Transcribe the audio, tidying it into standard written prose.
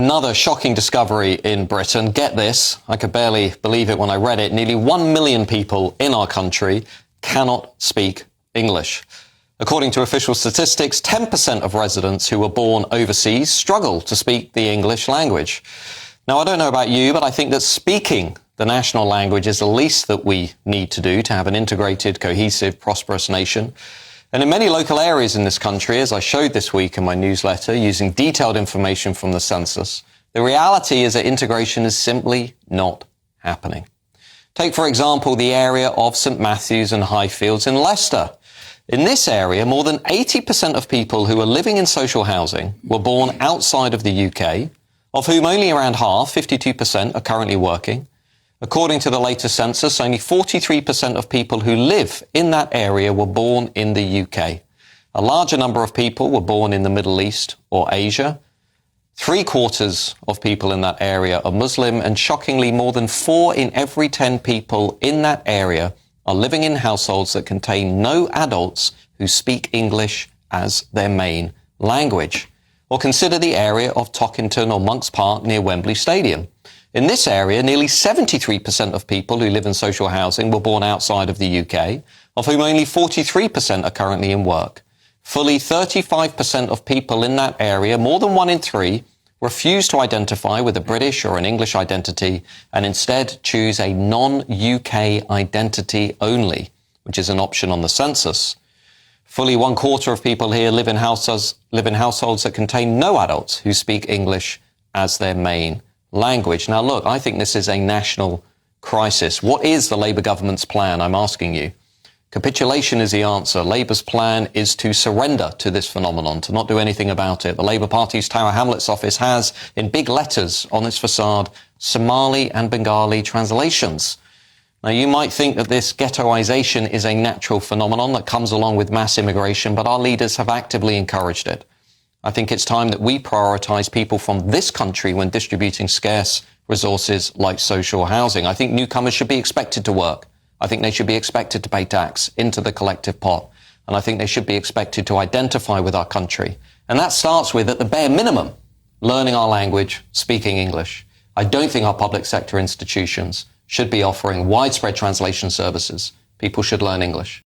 Another shocking discovery in Britain. Get this, I could barely believe it when I read it. Nearly 1 million people in our country cannot speak English. According to official statistics, 10% of residents who were born overseas struggle to speak the English language. Now, I don't know about you, but I think that speaking the national language is the least that we need to do to have an integrated, cohesive, prosperous nation. And in many local areas in this country, as I showed this week in my newsletter, using detailed information from the census, the reality is that integration is simply not happening. Take, for example, the area of St Matthew's and Highfields in Leicester. In this area, more than 80% of people who are living in social housing were born outside of the UK, of whom only around half, 52%, are currently working. According to the latest census, only 43% of people who live in that area were born in the UK. A larger number of people were born in the Middle East or Asia. 3/4 of people in that area are Muslim, and shockingly, more than 4 in every 10 people in that area are living in households that contain no adults who speak English as their main language. Or consider the area of Tockington or Monks Park near Wembley Stadium. In this area, nearly 73% of people who live in social housing were born outside of the UK, of whom only 43% are currently in work. Fully 35% of people in that area, more than 1 in 3, refuse to identify with a British or an English identity and instead choose a non-UK identity only, which is an option on the census. Fully 1/4 of people here live in households that contain no adults who speak English as their main language. Now, look, I think this is a national crisis. What is the Labour government's plan? I'm asking you. Capitulation is the answer. Labour's plan is to surrender to this phenomenon, to not do anything about it. The Labour Party's Tower Hamlets office has, in big letters on its facade, Somali and Bengali translations. Now, you might think that this ghettoisation is a natural phenomenon that comes along with mass immigration, but our leaders have actively encouraged it. I think it's time that we prioritise people from this country when distributing scarce resources like social housing. I think newcomers should be expected to work. I think they should be expected to pay tax into the collective pot. And I think they should be expected to identify with our country. And that starts with, at the bare minimum, learning our language, speaking English. I don't think our public sector institutions should be offering widespread translation services. People should learn English.